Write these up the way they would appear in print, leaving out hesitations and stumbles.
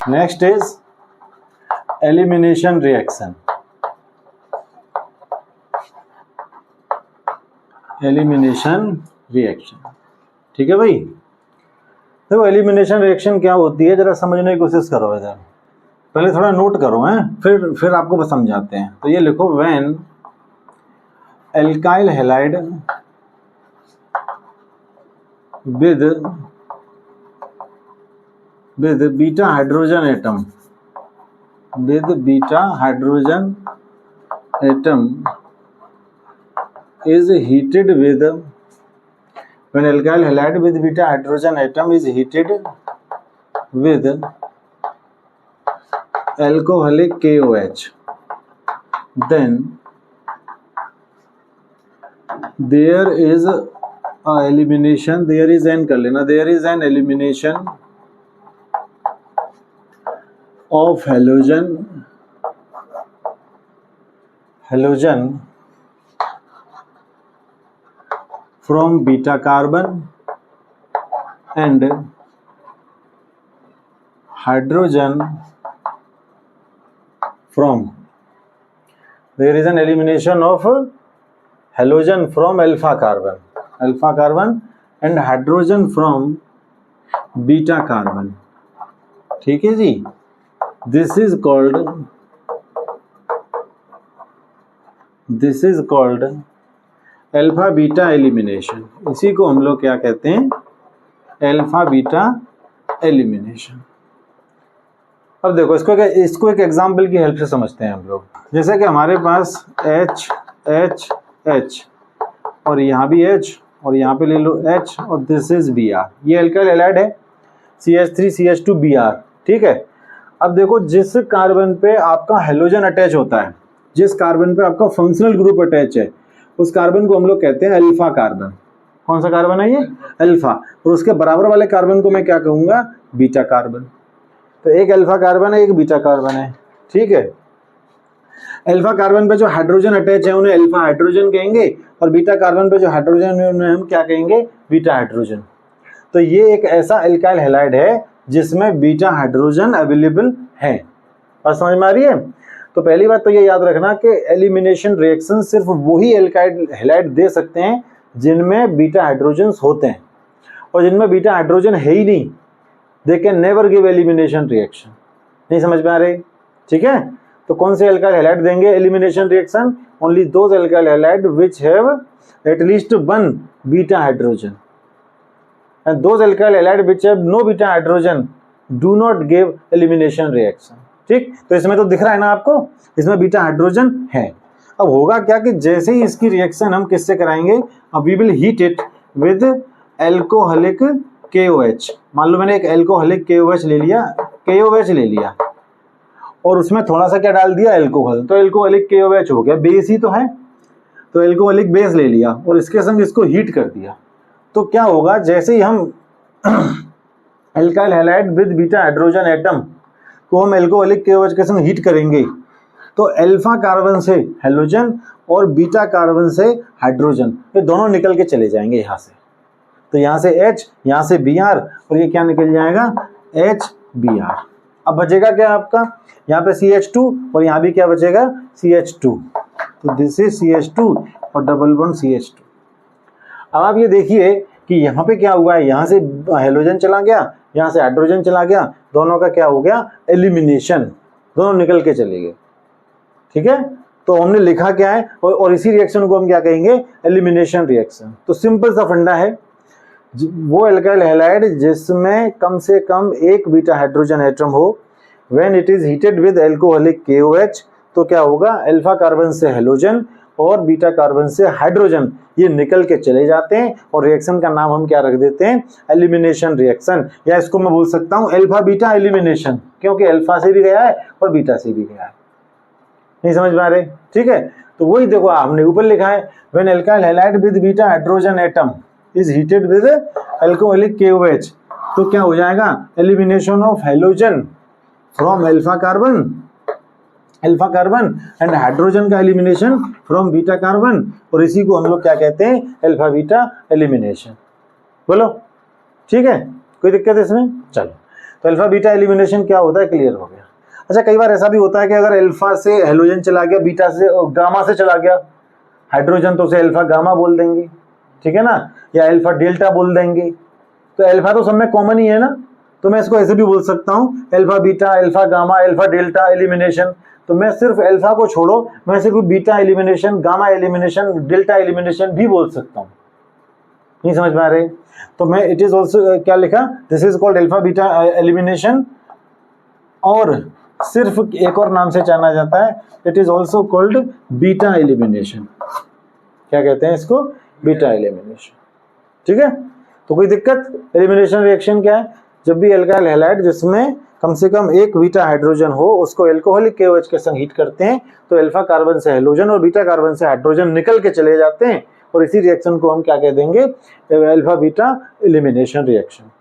Next is elimination reaction. Elimination reaction, ठीक है भाई। देखो एलिमिनेशन रिएक्शन क्या होती है जरा समझने की कोशिश करो इधर, पहले थोड़ा नोट करो हैं, फिर आपको समझाते हैं। तो ये लिखो, when alkyl halide with beta hydrogen atom, with beta hydrogen atom is heated with, when alkyl halide with beta hydrogen atom is heated with alcoholic KOH, then there is a elimination, there is an, कर लेना, there is an elimination of halogen from beta carbon and hydrogen from, there is an elimination of halogen from alpha carbon and hydrogen from beta carbon, ठीक है जी। This is called alpha beta elimination. इसी को हम लोग क्या कहते हैं, alpha beta elimination. अब देखो इसको एक एग्जाम्पल की हेल्प से समझते हैं हम लोग। जैसे कि हमारे पास H H H और यहाँ भी H और यहाँ पे ले लो H और दिस इज Br, ये अल्काइल हैलाइड है CH3 CH2 Br, ठीक है। अब देखो जिस कार्बन पे आपका हेलोजन अटैच होता है, जिस कार्बन पे आपका फंक्शनल ग्रुप अटैच है, उस कार्बन को हम लोग कहते हैं अल्फा कार्बन। कौन सा कार्बन है ये, अल्फा। और उसके बराबर वाले कार्बन को मैं क्या कहूँगा, बीटा कार्बन। तो एक अल्फा कार्बन है, एक बीटा कार्बन है, ठीक है। अल्फा कार्बन पे जो हाइड्रोजन अटैच है उन्हें अल्फा हाइड्रोजन कहेंगे, और बीटा कार्बन पे जो हाइड्रोजन है उन्हें हम क्या कहेंगे, बीटा हाइड्रोजन। तो ये एक ऐसा अल्काइल हैलाइड है जिसमें बीटा हाइड्रोजन अवेलेबल है। और समझ में आ रही है। तो पहली बात तो ये याद रखना कि एलिमिनेशन रिएक्शन सिर्फ वही अल्काइल हैलाइड दे सकते हैं जिनमें बीटा हाइड्रोजन्स होते हैं, और जिनमें बीटा हाइड्रोजन है ही नहीं, they can never give elimination reaction. नहीं समझ में आ रही, ठीक है। तो कौन से अल्काइल हैलाइड देंगे elimination reaction, only those alkyl halide which have at least one beta hydrogen, and those alkyl halide which have no beta hydrogen do not give elimination reaction, ठीक। तो इसमें तो दिख रहा है ना आपको, इसमें बीटा हाइड्रोजन है। अब होगा क्या कि जैसे ही इसकी रिएक्शन हम किससे कराएंगे, अब we will heat it with alcoholic KOH। मान लो मैंने एक एल्कोहलिक KOH ले लिया और उसमें थोड़ा सा क्या डाल दिया, एल्कोहल। तो एल्कोहलिक KOH हो गया, बेस ही तो है, तो एल्कोहलिक बेस ले लिया और इसके संग इसको हीट कर दिया। तो क्या होगा, जैसे ही हम alkyl halide with beta hydrogen atom को हम एल्कोहलिक KOH के संग हीट करेंगे, तो अल्फा कार्बन से हेलोजन और बीटा कार्बन से हाइड्रोजन, ये दोनों निकल के चले जाएंगे यहाँ से। तो यहाँ से H, यहाँ से Br, और ये क्या निकल जाएगा, HBr। अब बचेगा क्या आपका, यहाँ पे CH2 और यहाँ भी क्या बचेगा, CH2। तो दिस इज CH2 और डबल बॉन्ड CH2। अब आप ये देखिए कि यहाँ पे क्या हुआ है, यहाँ से हेलोजन चला गया, यहाँ से हाइड्रोजन चला गया, दोनों का क्या हो गया, एलिमिनेशन, दोनों निकल के चले गए, ठीक है। तो हमने लिखा क्या है, और इसी रिएक्शन को हम क्या कहेंगे, एलिमिनेशन रिएक्शन। तो सिंपल सा फंडा है, वो अल्काइल हैलाइड जिसमें कम से कम एक बीटा हाइड्रोजन एटम हो, when it is heated with alcoholic KOH, तो क्या होगा, अल्फा कार्बन से हेलोजन और बीटा कार्बन से हाइड्रोजन ये निकल के चले जाते हैं, और रिएक्शन का नाम हम क्या रख देते हैं, एलिमिनेशन रिएक्शन। या इसको मैं बोल सकता हूं अल्फा बीटा एलिमिनेशन, क्योंकि अल्फा से भी गया है और बीटा से भी गया है। नहीं समझ में आ रहे, ठीक है। तो वही देखो हमने ऊपर लिखा है, when alkyl halide with beta hydrogen atom is heated with alcoholic KOH, तो क्या हो जाएगा, elimination of halogen from alpha carbon and hydrogen का एलिमिनेशन फ्रॉम बीटा कार्बन, और इसी को हम लोग क्या कहते हैं, अल्फा बीटा एलिमिनेशन। बोलो ठीक है, कोई दिक्कत है इसमें। चलो तो अल्फा बीटा एलिमिनेशन क्या होता है, क्लियर हो गया। अच्छा, कई बार ऐसा भी होता है कि अगर अल्फा से हेलोजन चला गया, बीटा से गामा से चला गया हाइड्रोजन, तो उसे अल्फा गामा बोल देंगे, ठीक है ना, या अल्फा डेल्टा बोल देंगे। तो अल्फा तो सब में कॉमन ही है ना, तो मैं इसको ऐसे भी बोल सकता हूँ alpha beta, alpha gamma, alpha delta elimination. तो मैं सिर्फ अल्फा को छोड़ो, मैं सिर्फ beta elimination, gamma elimination, delta elimination भी बोल सकता हूँ। नहीं समझ में आ रहे? तो मैं इट इज ऑल्सो क्या लिखा, this is called alpha beta elimination, और सिर्फ एक और नाम से जाना जाता है, it is also called beta elimination. क्या कहते हैं इसको, बीटा एलिमिनेशन, ठीक है। तो कोई दिक्कत, एलिमिनेशन रिएक्शन क्या है, जब भी एल्काइल हैलाइड जिसमें कम से कम एक बीटा हाइड्रोजन हो उसको एल्कोहलिक KOH के संग हीट करते हैं, तो अल्फा कार्बन से हेलोजन और बीटा कार्बन से हाइड्रोजन निकल के चले जाते हैं, और इसी रिएक्शन को हम क्या कह देंगे, alpha beta elimination reaction.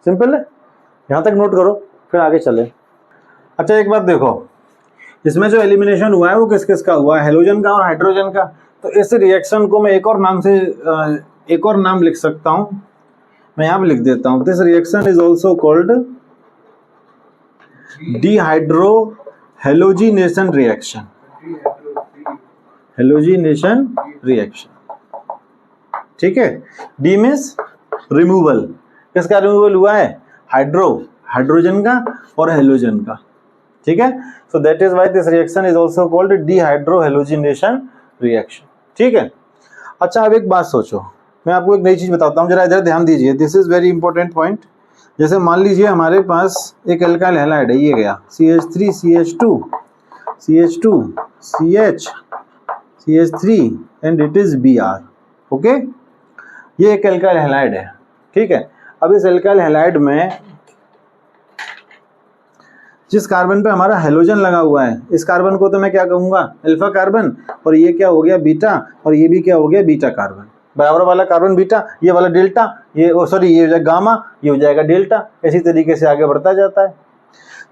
Simple है, यहाँ तक नोट करो, फिर आगे चले। अच्छा, एक बात देखो, इसमें जो एलिमिनेशन हुआ है वो किस किस का हुआ है, हेलोजन का और हाइड्रोजन का। तो इस रिएक्शन को मैं एक और नाम से एक और नाम लिख सकता हूँ, मैं यहाँ पे लिख देता हूँ, this reaction is also called dehydro halogenation reaction. Halogenation reaction, ठीक है। डी मींस रिमूवल, किसका रिमूवल हुआ है, हाइड्रोजन का और हेलोजन का, ठीक है। So that is why this reaction is also called dehydro halogenation reaction, ठीक है। अच्छा, अब एक बात सोचो, मैं आपको एक नई चीज बताता हूँ, जरा इधर ध्यान दीजिए, this is very important point. जैसे मान लीजिए हमारे पास एक एल्काइल हैलाइड है, ये गया CH3 CH2 CH2 CH CH3 and it is Br, okay. ये एक एल्काइल हैलाइड है, ठीक है। अब इस एल्काइल हैलाइड में जिस कार्बन पे हमारा हेलोजन लगा हुआ है, इस कार्बन को तो मैं क्या कहूंगा, अल्फा कार्बन, और ये क्या हो गया, बीटा, और ये भी क्या हो गया, बीटा कार्बन। बराबर वाला कार्बन बीटा, ये वाला डेल्टा, ये सॉरी ये हो जाएगा गामा, ये हो जाएगा डेल्टा, इसी तरीके से आगे बढ़ता जाता है।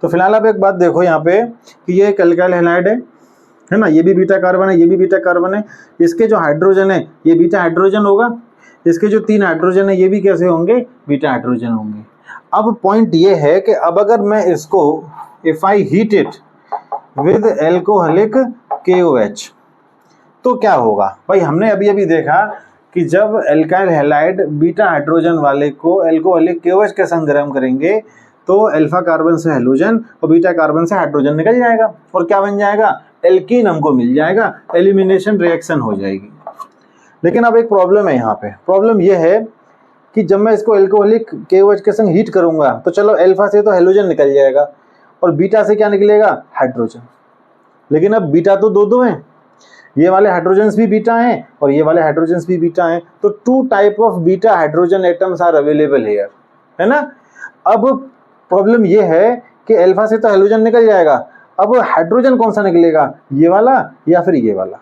तो फिलहाल आप एक बात देखो यहाँ पे कि ये एक एल्काइल हैलाइड है ना, ये भी बीटा कार्बन है, ये भी बीटा कार्बन है, इसके जो हाइड्रोजन है ये बीटा हाइड्रोजन होगा, इसके जो 3 हाइड्रोजन है ये भी कैसे होंगे, बीटा हाइड्रोजन होंगे। अब पॉइंट ये है कि अब अगर मैं इसको if I heat it with alcoholic KOH तो क्या होगा भाई, हमने अभी अभी देखा कि जब एल्काइल हैलाइड बीटा हाइड्रोजन वाले को एल्कोहलिक KOH के संग गर्म करेंगे तो अल्फा कार्बन से हेलोजन और बीटा कार्बन से हाइड्रोजन निकल जाएगा, और क्या बन जाएगा, एल्कीन हमको मिल जाएगा, एलिमिनेशन रिएक्शन हो जाएगी। लेकिन अब एक प्रॉब्लम है यहाँ पे, प्रॉब्लम यह है कि जब मैं इसको एल्कोहलिक KOH के संग हीट करूंगा तो चलो अल्फा से तो हेलोजन निकल जाएगा और बीटा से क्या निकलेगा, हाइड्रोजन। लेकिन अब बीटा तो दो हैं, ये वाले हाइड्रोजन्स भी बीटा हैं और ये वाले हाइड्रोजन्स भी बीटा हैं, तो 2 type of beta hydrogen atoms are available here, है ना। अब प्रॉब्लम ये है कि अल्फा से तो हेलोजन निकल जाएगा, अब हाइड्रोजन कौन सा निकलेगा, ये वाला या फिर ये वाला,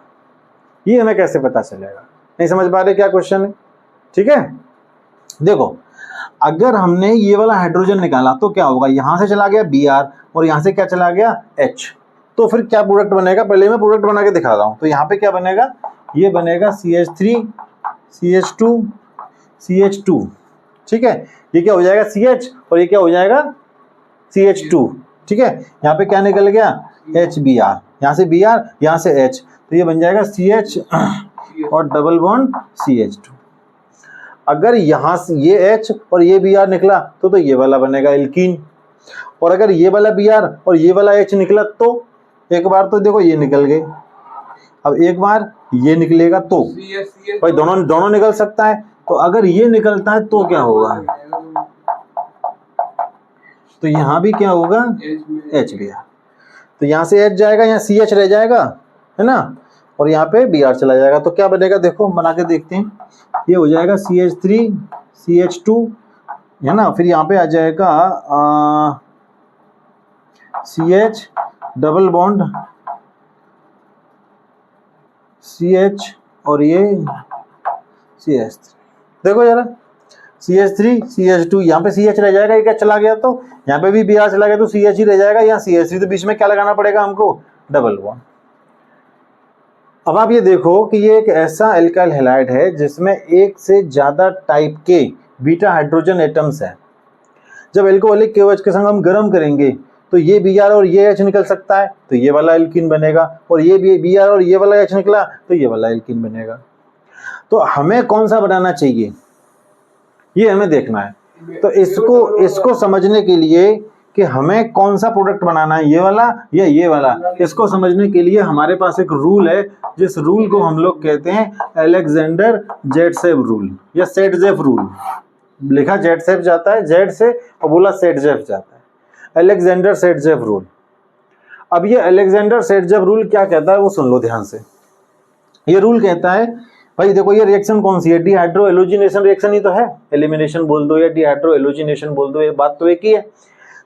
ये हमें कैसे पता चलेगा। नहीं समझ पा रहे क्या क्वेश्चन है, ठीक है। देखो, अगर हमने ये वाला हाइड्रोजन निकाला तो क्या होगा, यहां से चला गया Br और यहां से क्या चला गया H, तो फिर क्या प्रोडक्ट बनेगा, पहले मैं प्रोडक्ट बना के दिखा रहा हूं। तो यहाँ पे क्या बनेगा, ये बनेगा CH3 CH2 CH2, ठीक है। ये क्या हो जाएगा CH और ये क्या हो जाएगा CH2, ठीक है। यहाँ पे क्या निकल गया HBr, यहाँ से Br यहाँ से H, तो ये बन जाएगा CH और डबल बॉन्ड CH2। अगर यहाँ से ये H और ये Br निकला तो ये वाला बनेगा एल्कीन, और अगर ये वाला Br और ये वाला H निकला तो एक बार तो देखो ये निकल गए, अब एक बार ये निकलेगा तो भाई दोनों निकल सकता है। तो अगर ये निकलता है तो क्या होगा, तो यहाँ भी क्या होगा HBr, तो यहाँ से H जाएगा, यहाँ CH रह जाएगा, है ना, और यहाँ पे Br चला जाएगा। तो क्या बनेगा, देखो बना के देखते हैं, ये हो जाएगा CH3 CH2, है ना, फिर यहाँ पे आ जाएगा CH डबल बॉन्ड CH और ये CH3, देखो जरा CH3 CH2, यहाँ पे CH रह जाएगा, ये क्या चला गया, तो यहाँ पे भी Br चला गया तो CH ही रह जाएगा, यहाँ CH3, तो बीच में क्या लगाना पड़ेगा हमको, डबल बॉन्ड। अब आप ये देखो कि ये एक ऐसा एल्काइल हैलाइड है जिसमें एक से ज्यादा टाइप के बीटा हाइड्रोजन एटम्स हैं। जब एल्कोहलिक KOH के संग हम गर्म करेंगे तो ये Br और ये H निकल सकता है, तो ये वाला एल्कीन बनेगा, और ये Br और ये वाला H निकला तो ये वाला एल्कीन बनेगा। तो हमें कौन सा बनाना चाहिए ये हमें देखना है। तो इसको समझने के लिए कि हमें कौन सा प्रोडक्ट बनाना है, ये वाला या ये वाला, इसको समझने के लिए हमारे पास एक रूल है, जिस रूल को हम लोग कहते हैं अलेक्जेंडर जेडसेव रूल या सेटजेफ रूल। लिखा जेडसेफ जाता है जेड से और बोला सेटजेफ जाता है, अलेक्जेंडर सेटजेफ रूल। अब ये अलेक्जेंडर सेटजेफ रूल क्या कहता है वो सुन लो ध्यान से। ये रूल कहता है भाई देखो ये रिएक्शन कौन सी है, डिहाइड्रो एलोजिनेशन रिएक्शन ही तो है, एलिमिनेशन बोल दो या डिहाइड्रो एलोजिनेशन बोल दो, ये बात तो एक ही है।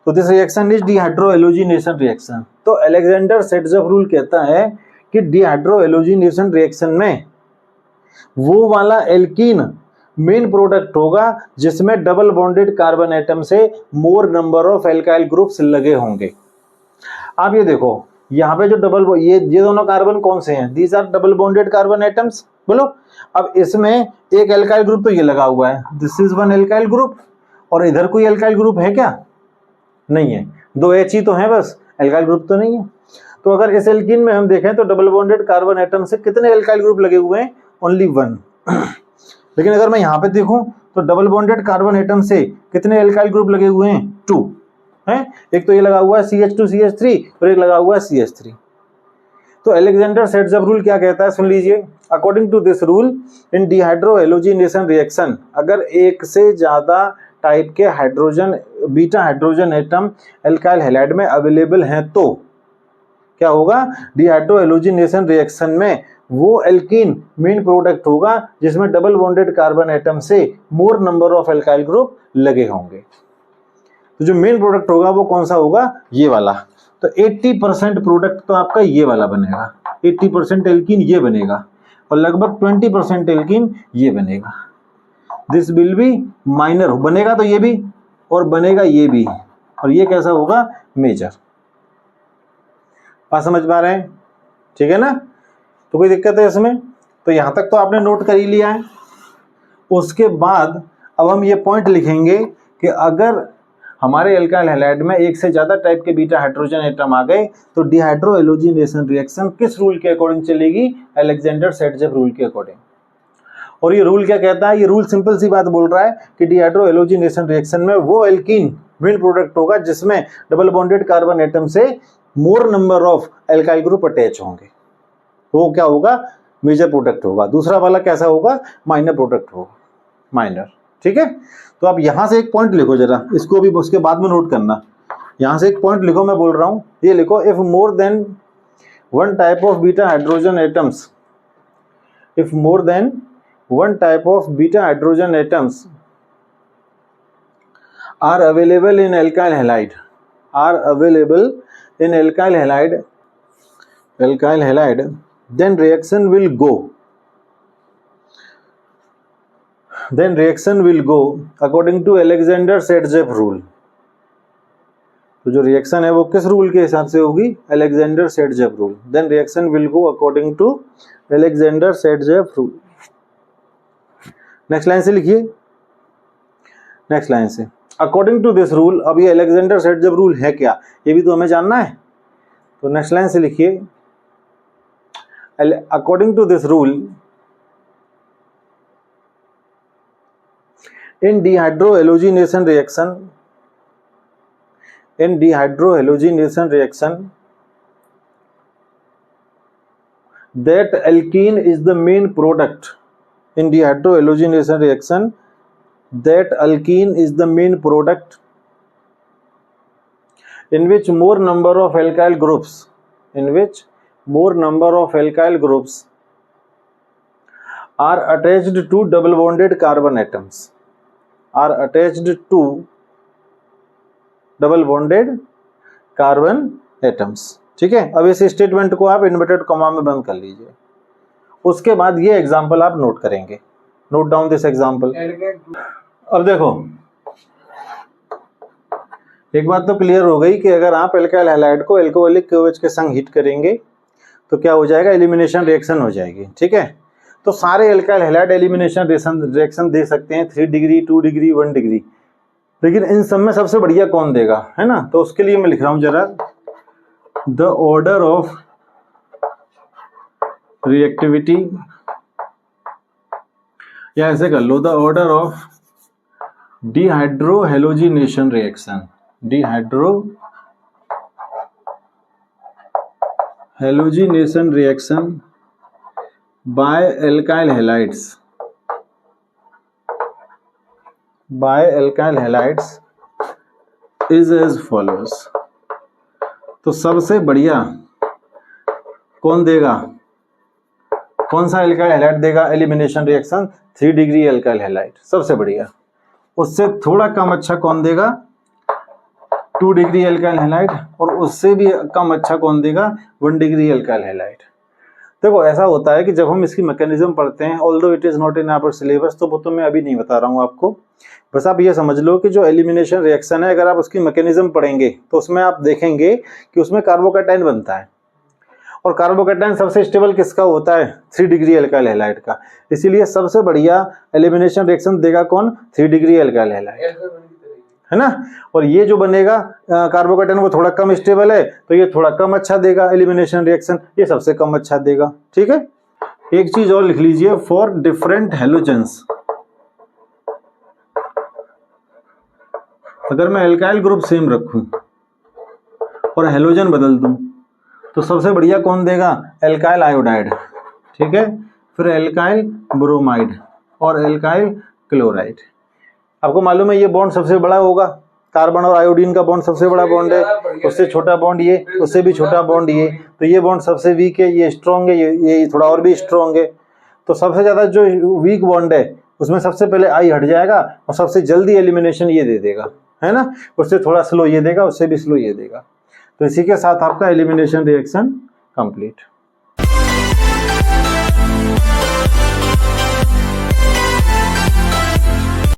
तो this reaction is dehydrohalogenation reaction. तो अलेक्जेंडर सेटजेफ रूल कहता है कि डिहाइड्रो एलोजिनेशन रिएक्शन में वो वाला एल्कीन मेन प्रोडक्ट होगा जिसमें डबल बॉन्डेड कार्बन एटम से मोर नंबर ऑफ एल्काइल ग्रुप्स लगे होंगे। आप ये देखो यहाँ पे जो डबल ये दोनों कार्बन कौन से हैं, these are double bonded carbon atoms. बोलो अब इसमें एक एल्काइल ग्रुप तो ये लगा हुआ है, this is one alkyl group, और इधर कोई एल्काइल ग्रुप है क्या, नहीं है, दो H ही तो है बस, एल्काइल ग्रुप तो नहीं है। तो अगर इस एल्कीन में हम देखें तो डबल बॉन्डेड कार्बन एटम से कितने एल्काइल ग्रुप लगे हुए हैं, ओनली वन। लेकिन अगर मैं यहाँ पे देखूं तो डबल बॉन्डेड कार्बन एटम से कितने एल्काइल ग्रुप लगे हुए हैं, टू है, एक तो ये लगा हुआ है CH2CH3 और एक लगा हुआ है CH3। तो अलेक्जेंडर सेटजेफ रूल क्या कहता है सुन लीजिए, according to this rule in dehydrohalogenation reaction, अगर एक से ज्यादा टाइप के hydrogen beta hydrogen atom alkyl halide में अवेलेबल हैं तो क्या होगा, डिहाइड्रो एलोजिनेशन रिएक्शन में वो एल्कीन मेन प्रोडक्ट होगा जिसमें डबल बॉन्डेड कार्बन एटम से मोर नंबर ऑफ एल्काइल ग्रुप लगे होंगे। तो जो मेन प्रोडक्ट होगा वो कौन सा होगा, ये वाला। तो 80% प्रोडक्ट तो आपका ये वाला बनेगा, 80% एल्कीन ये बनेगा और लगभग 20% एल्कीन ये बनेगा। दिस विल बी माइनर, बनेगा तो ये भी और बनेगा ये भी, और ये कैसा होगा, मेजर। बात समझ पा रहे हैं, ठीक है ना। तो कोई दिक्कत है इसमें, तो यहां तक तो आपने नोट कर ही लिया है। उसके बाद अब हम ये पॉइंट लिखेंगे कि अगर हमारे एल्काइल हैलाइड में एक से ज्यादा टाइप के बीटा हाइड्रोजन एटम आ गए तो डिहाइड्रो एलोजिनेशन रिएक्शन किस रूल के अकॉर्डिंग चलेगी, अलेक्जेंडर सेटजेफ रूल के अकॉर्डिंग। और ये रूल क्या कहता है, ये रूल सिंपल सी बात बोल रहा है कि डिहाइड्रो एलोजिनेशन रिएक्शन में वो एल्कीन मेन प्रोडक्ट होगा जिसमें डबल बॉन्डेड कार्बन एटम से मोर number of alkyl group attach होंगे, वो क्या होगा, मेजर प्रोडक्ट होगा। दूसरा वाला कैसा होगा, माइनर प्रोडक्ट होगा, माइनर। ठीक है, तो आप यहां से एक पॉइंट लिखो जरा, इसको भी उसके बाद में नोट करना। यहां से एक पॉइंट लिखो, मैं बोल रहा हूं, ये लिखो, if more than one type of beta hydrogen atoms, if more than one type of beta hydrogen atoms are available in alkyl halide, are available in alkyl halide, then reaction will go according to Alexander Sergev rule। तो जो reaction है वो किस rule के हिसाब से होगी, Alexander Saytzeff rule. Then reaction will go according to Alexander Saytzeff rule. Next line से लिखिए, नेक्स्ट लाइन से अकॉर्डिंग टू दिस रूल। अब ये अलेक्जेंडर सेटजेफ रूल है क्या, ये भी तो हमें जानना है। तो नेक्स्ट लाइन से लिखिए, according to this rule in dehydrohalogenation reaction that alkene is the main product, in dehydrohalogenation reaction that alkene is the main product in which more number of alkyl groups are attached to double bonded carbon atoms, ठीक है। अब इस statement को आप inverted comma में बंद कर लीजिए। उसके बाद ये एग्जांपल आप नोट करेंगे, नोट डाउन दिस एग्जांपल। अब देखो, एक बात तो क्लियर हो गई कि अगर आप एल्काइल हैलाइड को एल्कोहलिक KOH के संग हीट करेंगे तो क्या हो जाएगा, एलिमिनेशन रिएक्शन हो जाएगी, ठीक है। तो सारे एल्काइल हैलाइड एलिमिनेशन रिएक्शन दे सकते हैं 3 डिग्री, 2 डिग्री, 1 डिग्री। लेकिन इन सब में सबसे बढ़िया कौन देगा, है ना। तो उसके लिए मैं लिख रहा हूं जरा, द ऑर्डर ऑफ रिएक्टिविटी, या ऐसे कर लो, the order of dehydrohalogenation reaction, dehydrohalogenation reaction by alkyl halides is as follows. तो सबसे बढ़िया कौन देगा, कौन सा एल्काइल हैलाइड देगा elimination reaction, 3 degree alkyl halide सबसे बढ़िया। उससे थोड़ा कम अच्छा कौन देगा, 2 डिग्री एल्काइल हैलाइड, और उससे भी कम अच्छा कौन देगा, 1 डिग्री एल्काइल हैलाइड। देखो ऐसा होता है कि जब हम इसकी मैकेनिज्म पढ़ते हैं, although it is not in our syllabus, तो वो तो मैं अभी नहीं बता रहा हूँ आपको, बस आप ये समझ लो कि जो एलिमिनेशन रिएक्शन है, अगर आप उसकी मैकेनिज्म पढ़ेंगे तो उसमें आप देखेंगे कि उसमें कार्बोकैटायन बनता है, और कार्बोकैटायन सबसे स्टेबल किसका होता है, 3 डिग्री एल्काइल हैलाइड का। इसीलिए सबसे बढ़िया एलिमिनेशन रिएक्शन देगा कौन, 3 डिग्री एल्काइल हैलाइड, है ना। और ये जो बनेगा कार्बोकैटायन वो थोड़ा कम स्टेबल है, तो ये थोड़ा कम अच्छा देगा एलिमिनेशन रिएक्शन, ये सबसे कम अच्छा देगा, ठीक है। एक चीज और लिख लीजिए, फॉर डिफरेंट हैलोजेंस, अगर मैं एल्काइल ग्रुप सेम रखूं और हैलोजन बदल दूं, तो सबसे बढ़िया कौन देगा, एल्काइल आयोडाइड, ठीक है, फिर एल्काइल ब्रोमाइड और एल्काइल क्लोराइड। आपको मालूम है ये बॉन्ड सबसे बड़ा होगा, कार्बन और आयोडीन का बॉन्ड सबसे बड़ा बॉन्ड है, उससे छोटा बॉन्ड ये, उससे भी छोटा बॉन्ड ये, तो ये बॉन्ड सबसे वीक है, ये स्ट्रॉन्ग है, ये थोड़ा और भी स्ट्रॉन्ग है। तो सबसे ज्यादा जो वीक बॉन्ड है उसमें सबसे पहले आई हट जाएगा, और सबसे जल्दी एलिमिनेशन ये दे देगा, है ना। उससे थोड़ा स्लो ये देगा, उससे भी स्लो ये देगा। तो इसी के साथ आपका एलिमिनेशन रिएक्शन कंप्लीट।